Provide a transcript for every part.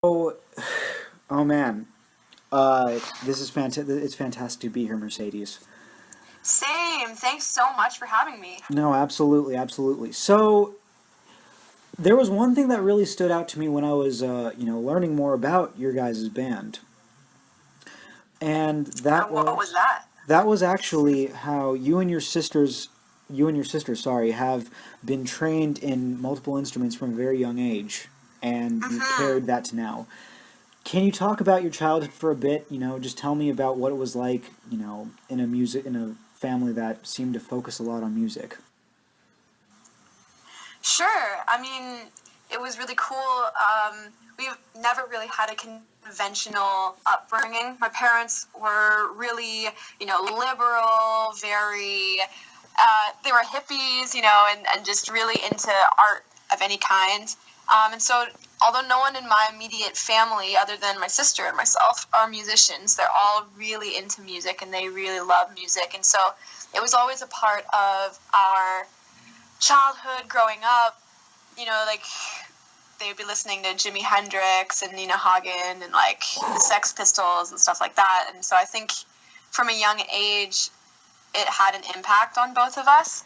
Oh, oh man, this is fantastic. It's fantastic to be here, Mercedes. Same. Thanks so much for having me. No, absolutely, absolutely. So there was one thing that really stood out to me when I was, learning more about your guys' band, and What was that? that was actually how you and your sister, sorry, have been trained in multiple instruments from a very young age, and you've Mm-hmm. carried that to now. Can you talk about your childhood for a bit? Just tell me about what it was like, in a family that seemed to focus a lot on music. Sure. I mean, it was really cool. We've never really had a conventional upbringing. My parents were really, liberal, very, they were hippies, and just really into art of any kind. And so, although no one in my immediate family, other than my sister and myself, are musicians, they're all really into music and they really love music. And so, it was always a part of our childhood growing up, like they would be listening to Jimi Hendrix and Nina Hagen and like the Sex Pistols and stuff like that. And so I think from a young age, it had an impact on both of us.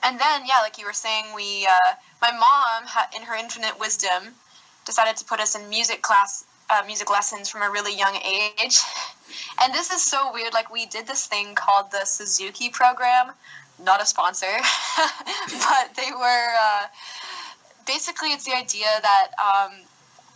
And then, yeah, like you were saying, my mom, in her infinite wisdom, decided to put us in music lessons from a really young age. And this is so weird. Like, we did this thing called the Suzuki program, not a sponsor, but they were, basically it's the idea that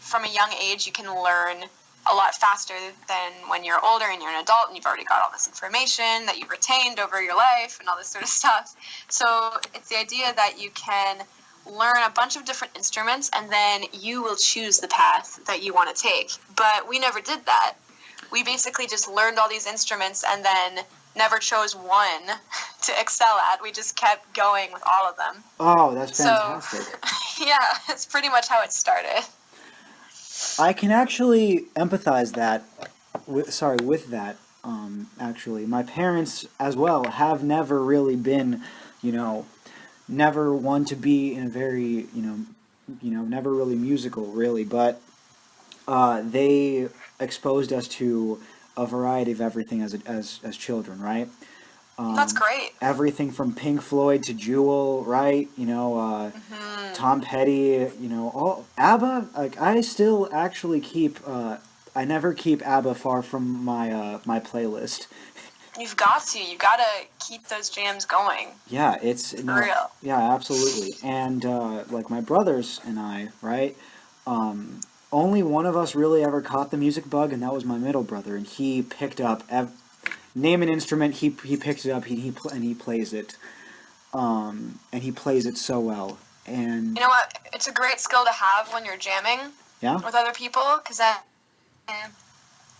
from a young age you can learn a lot faster than when you're older and you're an adult and you've already got all this information that you've retained over your life and all this sort of stuff. So it's the idea that you can learn a bunch of different instruments and then you will choose the path that you want to take. But we never did that. We basically just learned all these instruments and then never chose one to excel at. We just kept going with all of them. Oh, that's fantastic. So, yeah, it's pretty much how it started. I can actually empathize with that. Actually, my parents as well have never really been, never one to be in a very, never really musical, really, but they exposed us to a variety of everything as children, right? That's great. Everything from Pink Floyd to Jewel, right? Tom Petty, all ABBA. Like I still actually keep, I never keep ABBA far from my playlist. You've got to. You've got to keep those jams going. Yeah, it's For real. Yeah, absolutely. And like my brothers and I, right? Only one of us really ever caught the music bug, and that was my middle brother. And he picked up name an instrument, he picks it up, and he plays it, and he plays it so well. And you know what? It's a great skill to have when you're jamming with other people, because then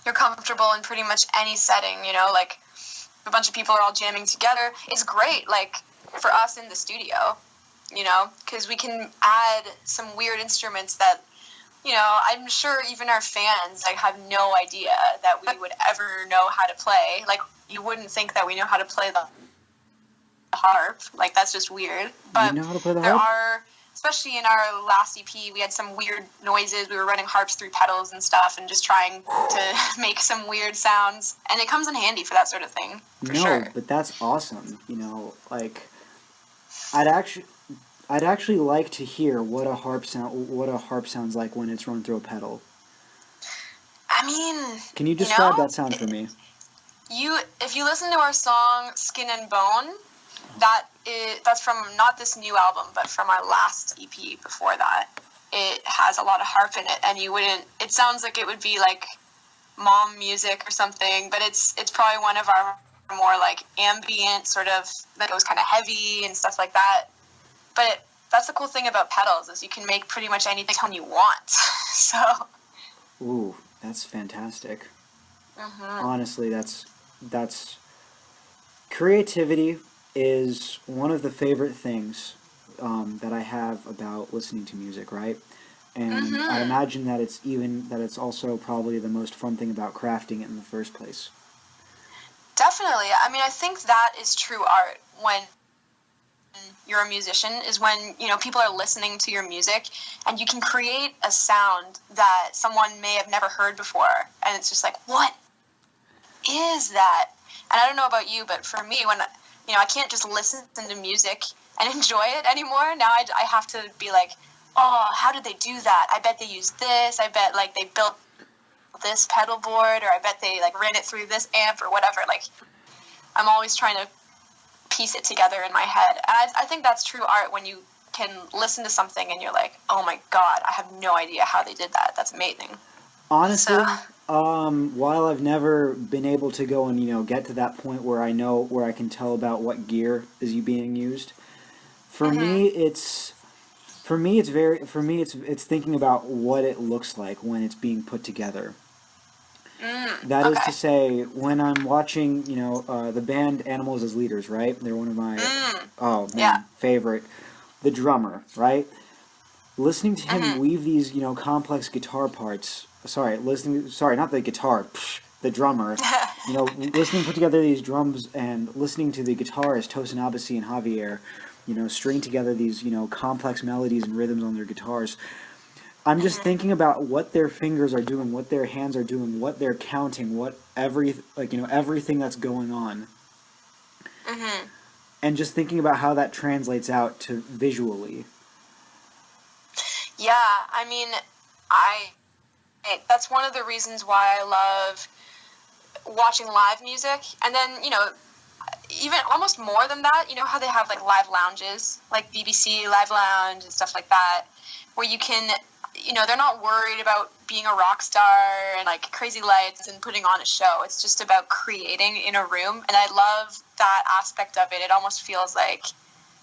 you're comfortable in pretty much any setting. Like a bunch of people are all jamming together. It's great, like for us in the studio, because we can add some weird instruments that. I'm sure even our fans have no idea that we would ever know how to play. Like, you wouldn't think that we know how to play the harp. Like, that's just weird. But you know how to play the there harp? are, especially in our last EP, we had some weird noises. We were running harps through pedals and stuff and just trying to make some weird sounds. And it comes in handy for that sort of thing, for sure. But that's awesome. I'd actually like to hear what a harp sounds like when it's run through a pedal. I mean, can you describe that sound for me? If you listen to our song "Skin and Bone," that's from not this new album, but from our last EP before that. It has a lot of harp in it, and it sounds like it would be like mom music or something, but it's probably one of our more like ambient sort of that goes kind of heavy and stuff like that. But that's the cool thing about pedals is you can make pretty much any tone you want. So. Ooh, that's fantastic. Mm-hmm. Honestly, that's creativity is one of the favorite things that I have about listening to music, right? And I imagine that it's also probably the most fun thing about crafting it in the first place. Definitely. I mean, I think that is true art when you're a musician is when, people are listening to your music and you can create a sound that someone may have never heard before. And it's just like, what is that? And I don't know about you, but for me, when, I can't just listen to music and enjoy it anymore. Now I have to be like, oh, how did they do that? I bet they used this. I bet, like, they built this pedal board, or I bet they, like, ran it through this amp or whatever. Like, I'm always trying to piece it together in my head. And I think that's true art, when you can listen to something and you're like, oh my God, I have no idea how they did that. That's amazing. Honestly, while I've never been able to go and, get to that point where I can tell about what gear is being used, for me, it's thinking about what it looks like when it's being put together. That is to say, when I'm watching, the band Animals as Leaders, right? They're one of my favorite. The drummer, right? Listening to him weave these, complex guitar parts. Sorry, not the guitar. The drummer. Listening put together these drums and listening to the guitarist Tosin Abasi and Javier, string together these, complex melodies and rhythms on their guitars. I'm just thinking about what their fingers are doing, what their hands are doing, what they're counting, everything that's going on. And just thinking about how that translates out to visually. Yeah, I mean, that's one of the reasons why I love watching live music. And then, even almost more than that, how they have, like, live lounges, like BBC Live Lounge and stuff like that, where you can, they're not worried about being a rock star and, like, crazy lights and putting on a show. It's just about creating in a room, and I love that aspect of it. It almost feels like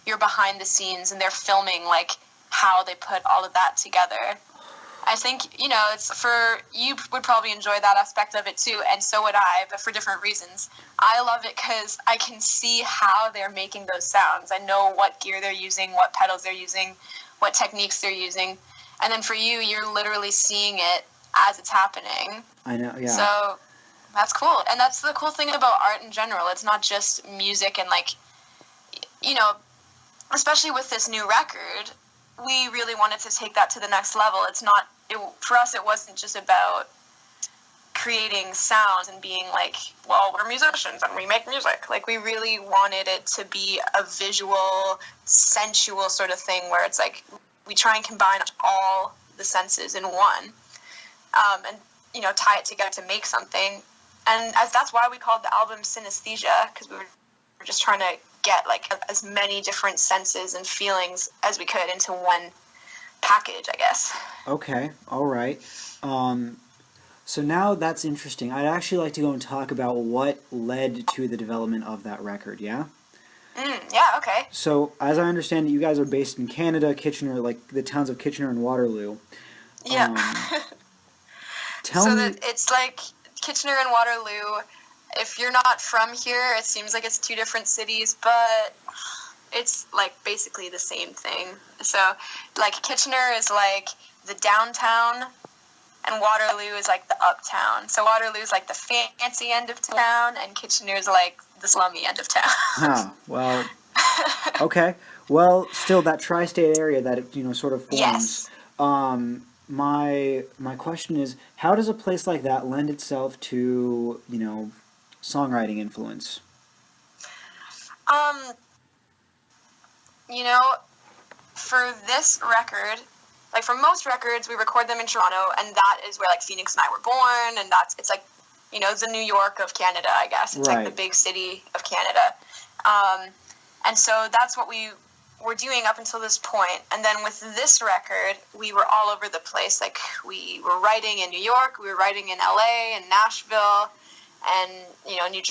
you're behind the scenes and they're filming, like, how they put all of that together. I think, you would probably enjoy that aspect of it too, and so would I, but for different reasons. I love it because I can see how they're making those sounds. I know what gear they're using, what pedals they're using, what techniques they're using. And then for you, you're literally seeing it as it's happening. I know, yeah. So that's cool. And that's the cool thing about art in general. It's not just music and, like, especially with this new record, we really wanted to take that to the next level. For us, it wasn't just about creating sounds and being like, well, we're musicians and we make music. Like, we really wanted it to be a visual, sensual sort of thing where it's like we try and combine all the senses in one, and tie it together to make something. And that's why we called the album Synesthesia, because we were just trying to get, like, as many different senses and feelings as we could into one package, I guess. Okay, all right. So now that's interesting. I'd actually like to go and talk about what led to the development of that record, yeah? Yeah, okay. So, as I understand it, you guys are based in Canada, Kitchener, like the towns of Kitchener and Waterloo. Yeah. It's like Kitchener and Waterloo. If you're not from here, it seems like it's two different cities, but it's, like, basically the same thing. So, like, Kitchener is, like, the downtown, and Waterloo is, like, the uptown. So Waterloo is, like, the fancy end of town, and Kitchener is, like, the slummy end of town. Huh, well, okay. Well, still, that tri-state area that it, sort of forms. Yes. My question is, how does a place like that lend itself to, songwriting influence? For this record, like, for most records, we record them in Toronto, and that is where, like, Phoenix and I were born, and it's like, the New York of Canada, I guess. It's, right, like the big city of Canada. And so that's what we were doing up until this point. And then with this record, we were all over the place. Like, we were writing in New York, we were writing in LA and Nashville, and, New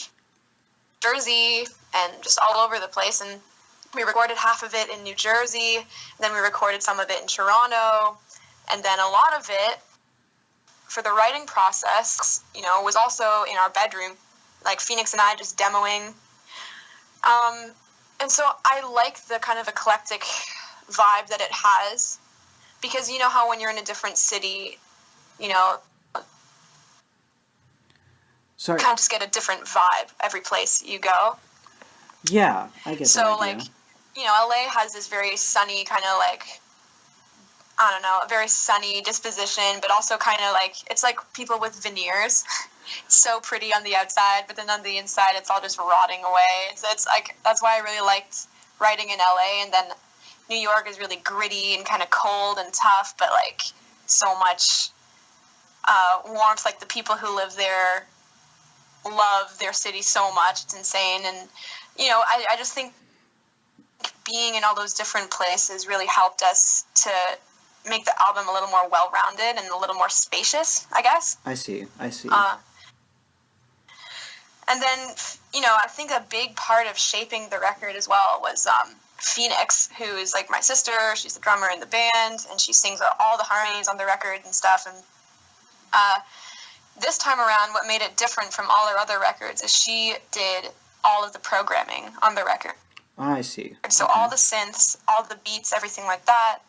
Jersey, and just all over the place. And we recorded half of it in New Jersey, then we recorded some of it in Toronto, and then a lot of it, for the writing process, was also in our bedroom, like Phoenix and I just demoing. And so I like the kind of eclectic vibe that it has, because you know how when you're in a different city, Sorry. kind of just get a different vibe every place you go. Yeah, I get that. So, like, LA has this very sunny kind of like, I don't know, a very sunny disposition, but also kind of like, it's like people with veneers. It's so pretty on the outside, but then on the inside, it's all just rotting away. So it's like, that's why I really liked writing in LA. And then New York is really gritty and kind of cold and tough, but like so much warmth. Like the people who live there love their city so much. It's insane. And, I just think being in all those different places really helped us to make the album a little more well-rounded and a little more spacious, I guess. I see. And then, I think a big part of shaping the record as well was Phoenix, who is like my sister. She's the drummer in the band, and she sings all the harmonies on the record and stuff. And this time around, what made it different from all her other records is she did all of the programming on the record. I see. So all the synths, all the beats, everything like that.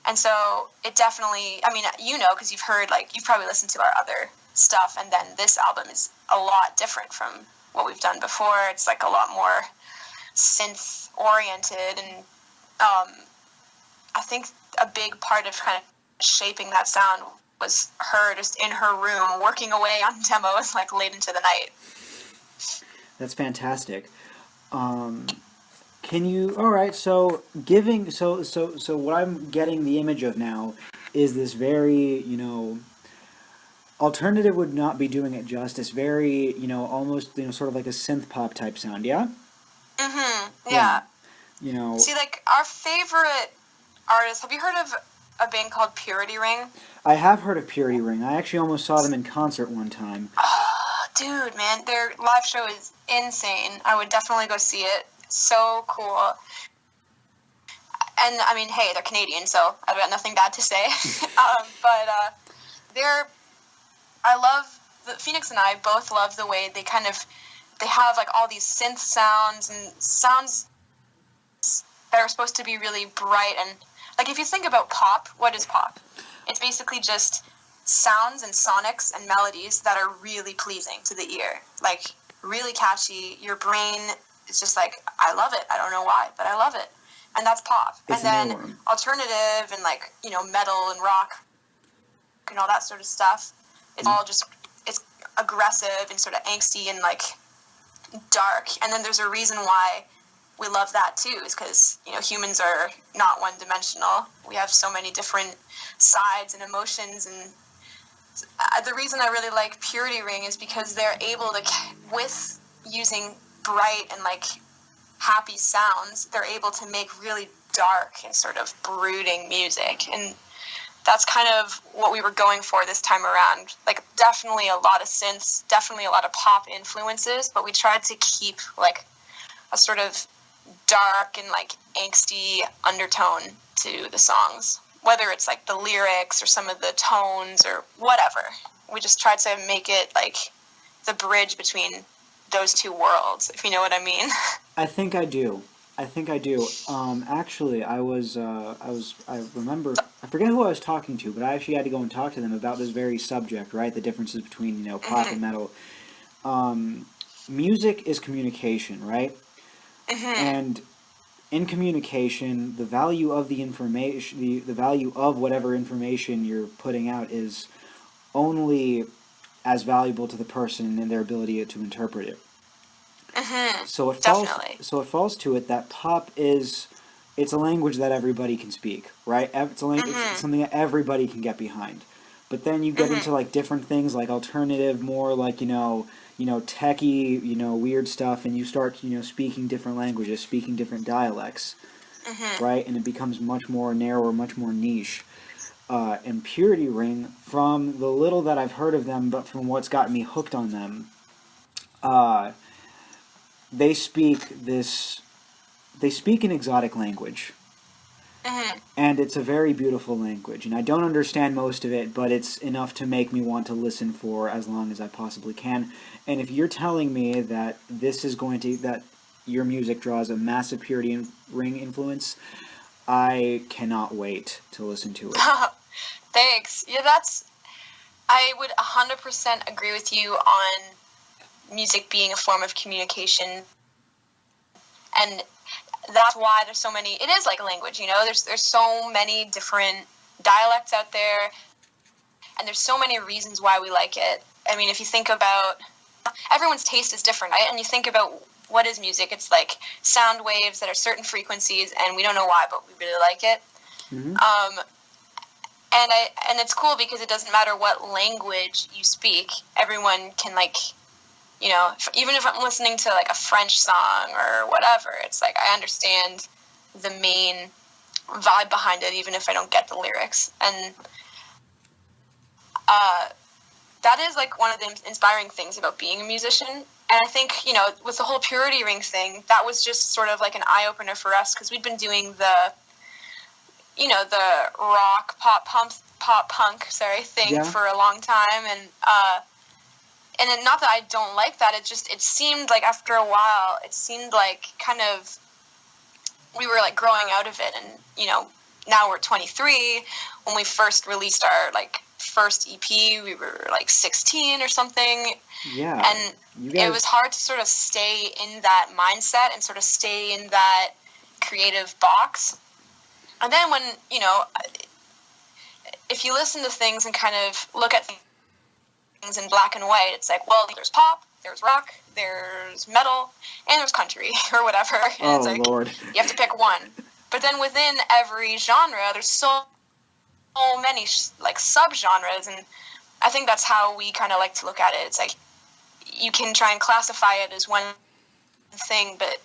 And so it definitely, because you've heard, like, you've probably listened to our other stuff, and then this album is a lot different from what we've done before. It's like a lot more synth oriented, and I think a big part of kind of shaping that sound was her just in her room working away on demos like late into the night. That's fantastic. Can you? All right. So what I'm getting the image of now is this very, alternative would not be doing it justice. Very, almost, sort of like a synth pop type sound. Yeah. Mhm. Yeah. See, like our favorite artists. Have you heard of a band called Purity Ring? I have heard of Purity Ring. I actually almost saw them in concert one time. Oh, dude, man, their live show is insane. I would definitely go see it. So cool. And hey, they're Canadian, so I've got nothing bad to say. Phoenix and I both love the way they have like all these synth sounds and sounds that are supposed to be really bright. And like, if you think about pop, what is pop? It's basically just sounds and sonics and melodies that are really pleasing to the ear, like really catchy. Your brain is just like, I love it. I don't know why, but I love it. And that's pop. It's and then alternative and like, metal and rock and all that sort of stuff. It's all just, it's aggressive and sort of angsty and like dark. And then there's a reason why we love that too, is because, humans are not one-dimensional. We have so many different sides and emotions. And the reason I really like Purity Ring is because they're able to, with using bright and like happy sounds, they're able to make really dark and sort of brooding music. And that's kind of what we were going for this time around. Like, definitely a lot of synths, definitely a lot of pop influences, but we tried to keep like a sort of dark and like angsty undertone to the songs, whether it's like the lyrics or some of the tones or whatever. We just tried to make it like the bridge between those two worlds, if you know what I mean. I think I do. Actually, I remember, I forget who I was talking to, but I actually had to go and talk to them about this very subject, right? The differences between, pop and metal. Music is communication, right? And in communication, the value of the information, the value of whatever information you're putting out is only as valuable to the person and their ability to interpret it. So it falls to it that pop it's a language that everybody can speak, right? It's something that everybody can get behind. But then you get into like different things like alternative, more like techie, weird stuff, and you start speaking different languages, speaking different dialects, right? And it becomes much more narrow, much more niche. And Purity Ring, from the little that I've heard of them, but from what's gotten me hooked on them, they speak an exotic language. And it's a very beautiful language. And I don't understand most of it, but it's enough to make me want to listen for as long as I possibly can. And if you're telling me that that your music draws a massive Purity Ring influence, I cannot wait to listen to it. Thanks. Yeah, I would 100% agree with you on music being a form of communication. And that's why there's so many. It is like a language, you know. There's so many different dialects out there, and there's so many reasons why we like it. I mean, if you think about, everyone's taste is different, right? And you think about what is music? It's like sound waves that are certain frequencies, and we don't know why, but we really like it. Mm-hmm. And it's cool because it doesn't matter what language you speak. Everyone can, like, you know, even if I'm listening to like a French song or whatever, it's like I understand the main vibe behind it, even if I don't get the lyrics. And that is like one of the inspiring things about being a musician. And I think, you know, with the whole Purity Ring thing, that was just sort of like an eye-opener for us, because we'd been doing the, you know, the rock, pop punk thing for a long time. And then, not that I don't like that, it seemed like after a while, it seemed like kind of we were like growing out of it. And, you know, now we're 23. When we first released our like first EP, we were like 16 or something. Yeah. And it was hard to sort of stay in that mindset and sort of stay in that creative box. And then when, you know, if you listen to things and kind of look at things in black and white, it's like, well, there's pop, there's rock, there's metal, and there's country or whatever. And it's like, Lord, you have to pick one. But then within every genre, there's so many like subgenres, and I think that's how we kind of like to look at it. It's like you can try and classify it as one thing, but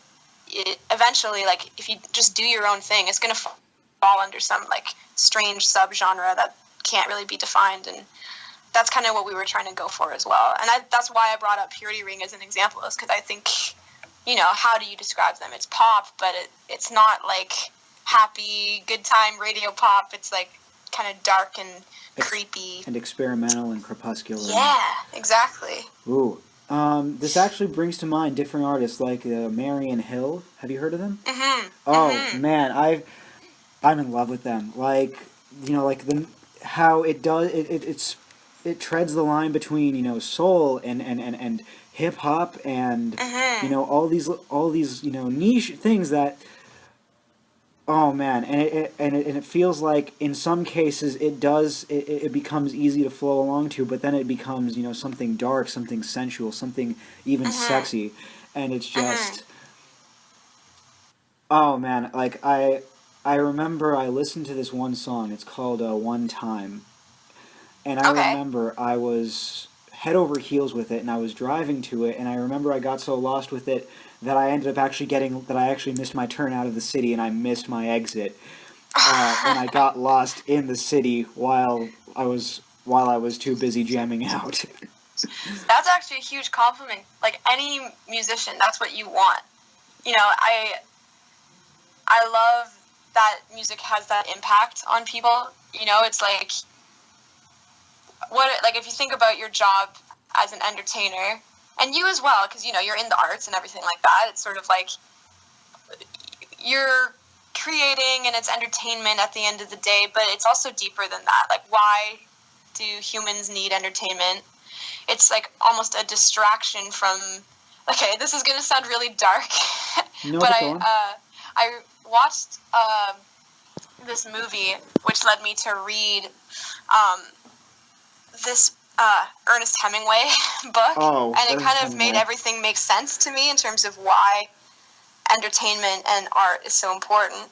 it eventually, like, if you just do your own thing, it's going to fall under some like strange subgenre that can't really be defined. And that's kind of what we were trying to go for as well. And that's why I brought up Purity Ring as an example, is because I think, you know, how do you describe them? It's pop, but it's not like happy, good time radio pop. It's like kind of dark and creepy. And experimental and crepuscular. Yeah, exactly. Ooh. This actually brings to mind different artists like Marion Hill. Have you heard of them? Mm-hmm. Oh, man, I'm in love with them. Like, you know, like how it does, it treads the line between, you know, soul and hip hop and, you know, all these, you know, niche things that, oh man, and it feels like in some cases it becomes easy to flow along to, but then it becomes, you know, something dark, something sensual, something even sexy, and it's just, oh man, like I remember I listened to this one song. It's called One Time. And I remember I was head over heels with it, and I was driving to it, and I remember I got so lost with it that I ended up I actually missed my turn out of the city, and I missed my exit. And I got lost in the city while I was too busy jamming out. That's actually a huge compliment. Like, any musician, that's what you want. You know, I love that music has that impact on people. You know, it's like, if you think about your job as an entertainer, and you as well, because, you know, you're in the arts and everything like that, it's sort of like you're creating and it's entertainment at the end of the day, but it's also deeper than that. Like, why do humans need entertainment? It's like almost a distraction from, okay, this is going to sound really dark, no, but I watched this movie, which led me to read this Ernest Hemingway book, and it kind of made everything make sense to me in terms of why entertainment and art is so important.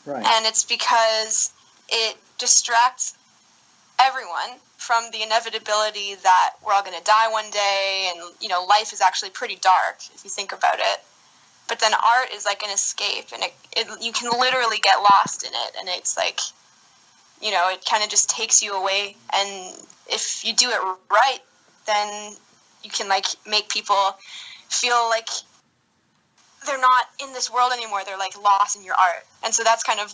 Right. And it's because it distracts everyone from the inevitability that we're all going to die one day, and, you know, life is actually pretty dark if you think about it. But then art is like an escape, and you can literally get lost in it, and it's like, you know, it kind of just takes you away. And if you do it right, then you can, like, make people feel like they're not in this world anymore. They're, like, lost in your art. And so that's kind of,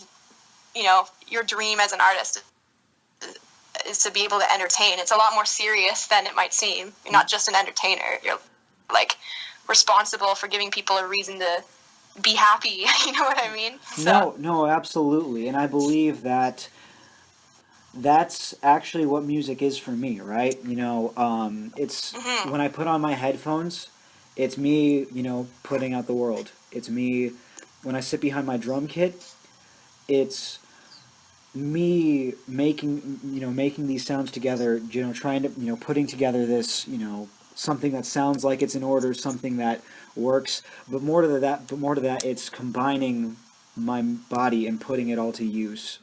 you know, your dream as an artist is to be able to entertain. It's a lot more serious than it might seem. You're not just an entertainer. You're, like, responsible for giving people a reason to be happy. You know what I mean? So. No, absolutely. And I believe that that's actually what music is for me, right? You know, it's when I put on my headphones, it's me, you know, putting out the world. It's me, when I sit behind my drum kit, it's me making these sounds together, trying to, putting together this, something that sounds like it's in order, something that works, but more to that, it's combining my body and putting it all to use.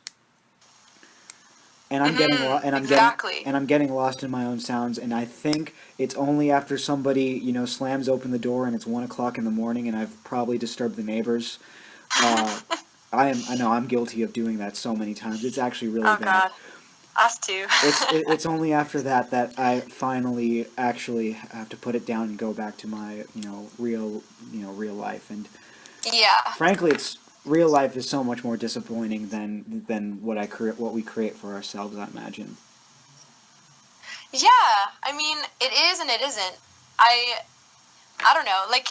And I'm getting exactly. I'm getting lost in my own sounds, and I think it's only after somebody, slams open the door and it's 1:00 in the morning and I've probably disturbed the neighbors. I know I'm guilty of doing that so many times. It's actually really bad. God. Us too. It's only after that I finally actually have to put it down and go back to my, real life. And yeah. Frankly, real life is so much more disappointing than what we create for ourselves, I imagine. Yeah, I mean, it is and it isn't. I don't know, like,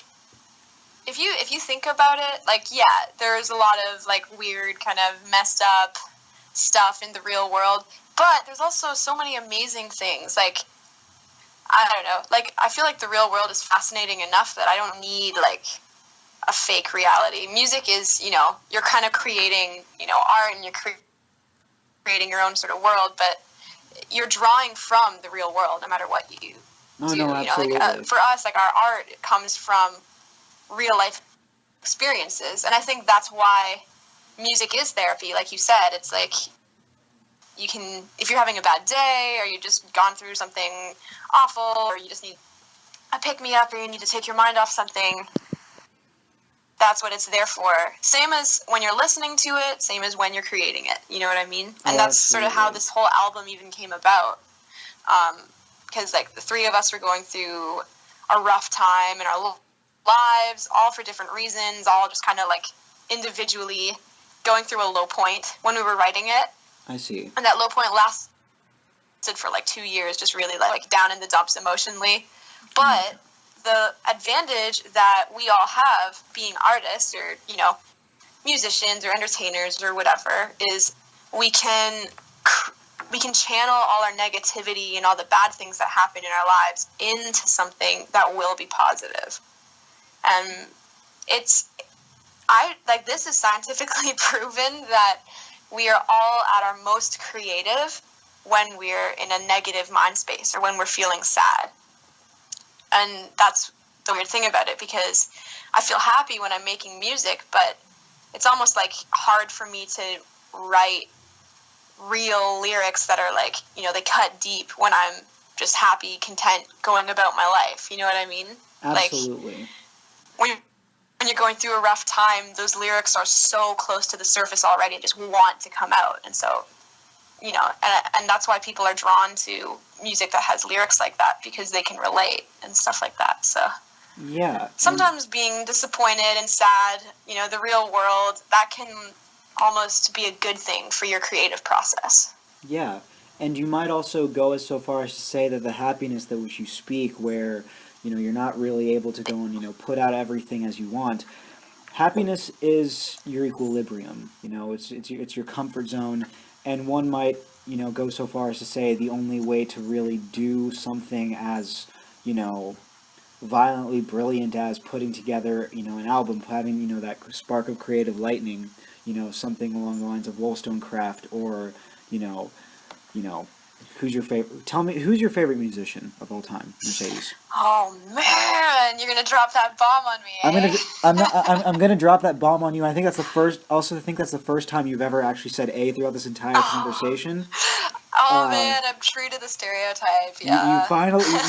if you think about it, like, yeah, there's a lot of, like, weird kind of messed up stuff in the real world, but there's also so many amazing things. Like, I don't know, like, I feel like the real world is fascinating enough that I don't need, like, a fake reality. Music is, you're kind of creating, art, and you're creating your own sort of world, but you're drawing from the real world no matter what you do. No, absolutely. Like, for us, like, our art comes from real life experiences, and I think that's why music is therapy. Like you said, it's like, you can, if you're having a bad day, or you've just gone through something awful, or you just need a pick-me-up, or you need to take your mind off something, that's what it's there for. Same as when you're listening to it, same as when you're creating it, you know what I mean? And that's sort of how this whole album even came about, because, like, the three of us were going through a rough time in our lives, all for different reasons, all just kind of, like, individually going through a low point when we were writing it. I see. And that low point lasted for, like, 2 years, just really, like, down in the dumps emotionally. But the advantage that we all have being artists, or, musicians or entertainers or whatever, is we can channel all our negativity and all the bad things that happen in our lives into something that will be positive. And this is scientifically proven that we are all at our most creative when we're in a negative mind space, or when we're feeling sad. And that's the weird thing about it, because I feel happy when I'm making music, but it's almost, like, hard for me to write real lyrics that are, like, they cut deep when I'm just happy, content, going about my life. You know what I mean? Absolutely. Like, when you're going through a rough time, those lyrics are so close to the surface already and just want to come out. And so, and that's why people are drawn to music that has lyrics like that, because they can relate and stuff like that. So yeah, sometimes being disappointed and sad, the real world, that can almost be a good thing for your creative process. Yeah, and you might also go as so far as to say that the happiness that which you speak, where you're not really able to go and put out everything as you want. Happiness is your equilibrium. It's your comfort zone, and one might go so far as to say the only way to really do something as violently brilliant as putting together an album, having that spark of creative lightning, something along the lines of Wollstonecraft, or who's your favorite? Tell me, who's your favorite musician of all time, Mercedes? Oh man, you're gonna drop that bomb on me. I'm gonna drop that bomb on you. I think that's the first. Also, I think that's the first time you've ever actually said A throughout this entire conversation. Oh man, I'm true to the stereotype. Yeah.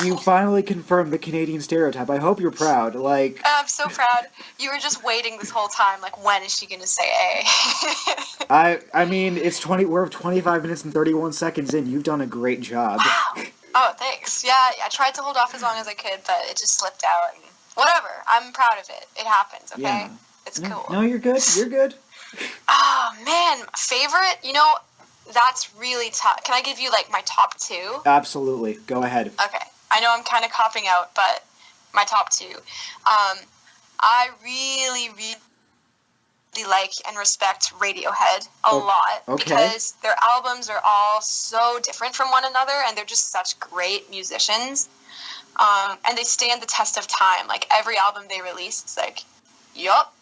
You finally confirmed the Canadian stereotype. I hope you're proud. Like, I'm so proud. You were just waiting this whole time. Like, when is she gonna say A? I mean, we're 25 minutes and 31 seconds in. You've done a great job. Wow. Oh, thanks. Yeah, I tried to hold off as long as I could, but it just slipped out. And whatever. I'm proud of it. It happens. Okay. Yeah. It's cool. No, you're good. You're good. Oh man, favorite? That's really tough. Can I give you, like, my top two? Absolutely. Go ahead. Okay. I know I'm kind of copping out, but my top two. I really, really like and respect Radiohead a lot. Okay. Because their albums are all so different from one another, and they're just such great musicians. And they stand the test of time. Like, every album they release, it's like, yup,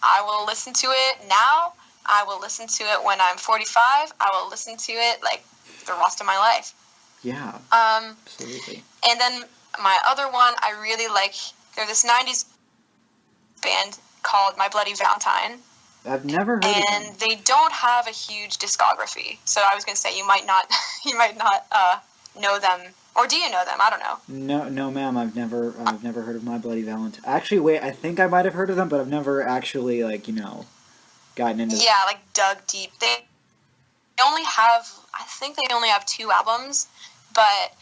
I will listen to it now. I will listen to it when I'm 45. I will listen to it like the rest of my life. Yeah. Absolutely. And then my other one, I really like. They're this 90s band called My Bloody Valentine. I've never heard of them. And they don't have a huge discography. So I was going to say you might not know them. Or do you know them? I don't know. No, ma'am. I've never heard of My Bloody Valentine. Actually, wait. I think I might have heard of them, but I've never actually gotten into. Yeah, like dug deep. They only have. I think they only have 2 albums, but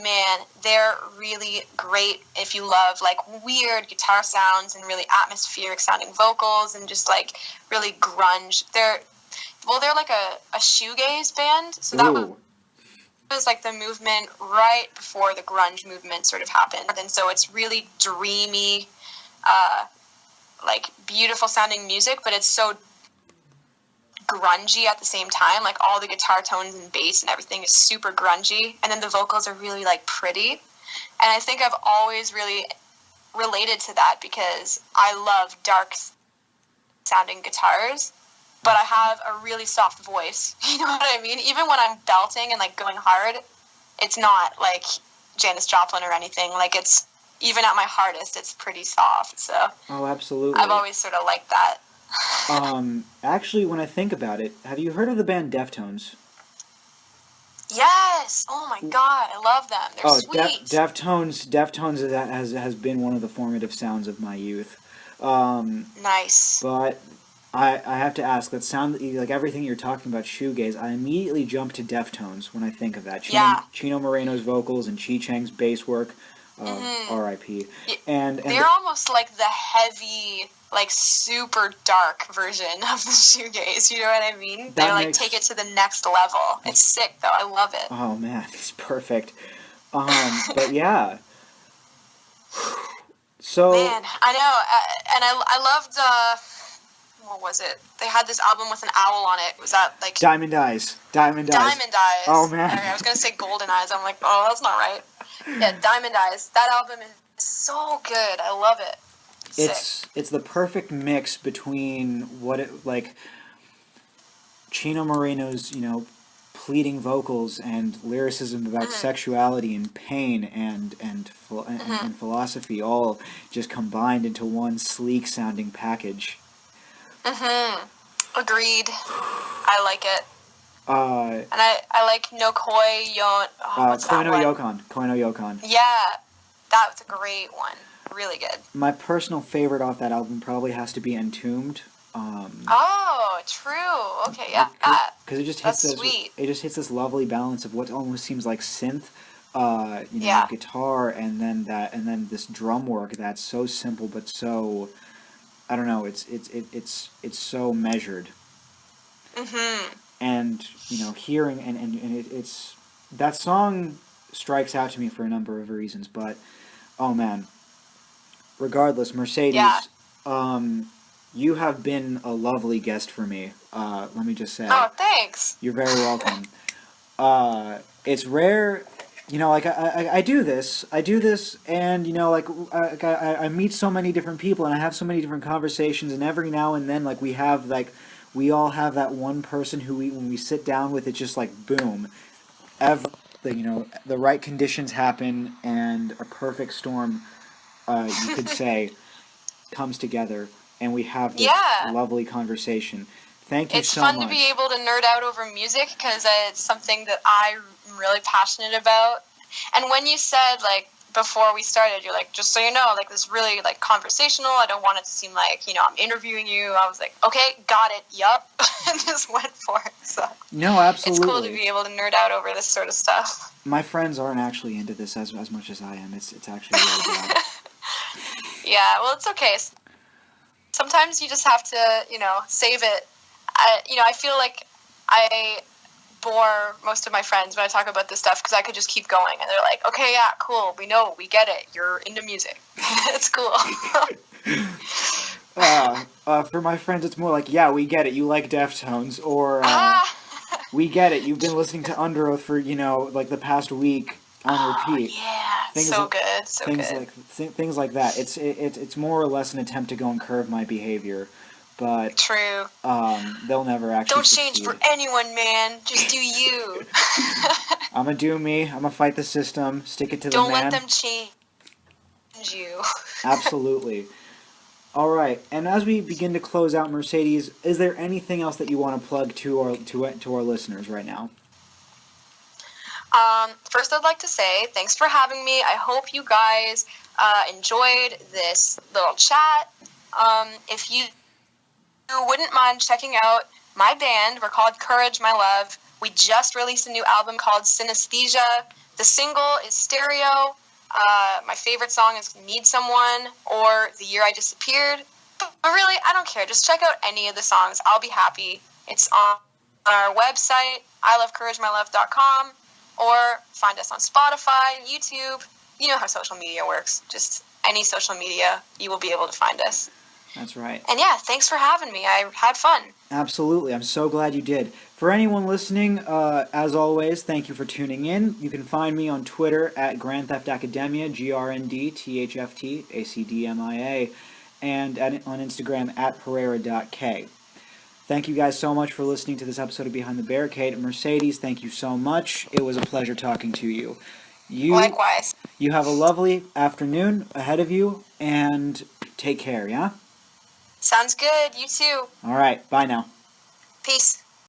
man, they're really great if you love like weird guitar sounds and really atmospheric sounding vocals and just like really grunge. They're like a shoegaze band, so that was like the movement right before the grunge movement sort of happened. And so it's really dreamy, like beautiful sounding music, but it's so grungy at the same time. Like all the guitar tones and bass and everything is super grungy, and then the vocals are really like pretty. And I think I've always really related to that because I love dark sounding guitars, but I have a really soft voice. You know what I mean? Even when I'm belting and like going hard, it's not like Janis Joplin or anything. Like it's even at my hardest, it's pretty soft. So oh, absolutely. I've always sort of liked that. Actually, when I think about it, have you heard of the band Deftones? Yes. Oh my God, I love them. They're sweet. Deftones has been one of the formative sounds of my youth. Nice. But I have to ask, that sound like everything you're talking about shoegaze, I immediately jump to Deftones when I think of that. Chino Moreno's vocals and Chi Chang's bass work. R.I.P. And they're almost like the heavy, like super dark version of the shoegaze. You know what I mean? They like take it to the next level. It's sick though. I love it. Oh man, it's perfect. But yeah. So man, I know, and I loved. What was it? They had this album with an owl on it. Was that like Diamond Eyes? Diamond Eyes. Oh man. I was gonna say Golden Eyes. I'm like, oh, that's not right. Yeah, Diamond Eyes. That album is so good. I love it. It's the perfect mix between what it like Chino Moreno's, pleading vocals and lyricism about sexuality and pain and philosophy all just combined into one sleek sounding package. Agreed. I like it. And I like No Koi Yon. What's Koi that one? Koi no Yokon. Yeah, that was a great one. Really good. My personal favorite off that album probably has to be Entombed. Oh, true. Okay, yeah. Because it just hits this lovely balance of what almost seems like synth, guitar, and then this drum work that's so simple but so, I don't know. It's so measured. And hearing and it's that song strikes out to me for a number of reasons, but oh man. Regardless, Mercedes, you have been a lovely guest for me. Let me just say. Oh, thanks. You're very welcome. It's rare, I do this, and I meet so many different people, and I have so many different conversations, and every now and then, we all have that one person who when we sit down with, it's just like boom, the right conditions happen, and a perfect storm. You could say, comes together, and we have this lovely conversation. Thank you so much. It's fun to be able to nerd out over music, because it's something that I'm really passionate about. And when you said, before we started, you're like, just so you know, this really, conversational, I don't want it to seem like, I'm interviewing you. I was like, okay, got it, yup, and just went for it. So no, absolutely. It's cool to be able to nerd out over this sort of stuff. My friends aren't actually into this as much as I am. It's actually really bad. Yeah, well, it's okay. Sometimes you just have to, save it. I feel like I bore most of my friends when I talk about this stuff because I could just keep going. And they're like, okay, yeah, cool. We know. We get it. You're into music. It's cool. For my friends, it's more like, yeah, we get it. You like Deftones. Or we get it. You've been listening to Under Oath for, the past week on repeat. Yeah. Things like that. It's more or less an attempt to go and curve my behavior, but true. They'll never actually Don't succeed. change for anyone, man. Just do you. I'm gonna do me. I'm gonna fight the system. Stick it to the man. Don't let them change you. Absolutely. All right. And as we begin to close out, Mercedes, is there anything else that you want to plug to our listeners right now? First, I'd like to say thanks for having me. I hope you guys enjoyed this little chat. If you wouldn't mind checking out my band, we're called Courage, My Love. We just released a new album called Synesthesia. The single is Stereo. My favorite song is Need Someone or The Year I Disappeared. But really, I don't care. Just check out any of the songs. I'll be happy. It's on our website, ilovecouragemylove.com, or find us on Spotify, YouTube. You know how social media works. Just any social media, you will be able to find us. That's right. And yeah, thanks for having me. I had fun. Absolutely. I'm so glad you did. For anyone listening, as always, thank you for tuning in. You can find me on Twitter at Grand Theft Academia, GrandThftAcademia, and on Instagram at Pereira.k. Thank you guys so much for listening to this episode of Behind the Barricade. Mercedes, thank you so much. It was a pleasure talking to you. Likewise. You have a lovely afternoon ahead of you, and take care, yeah? Sounds good. You too. All right. Bye now. Peace.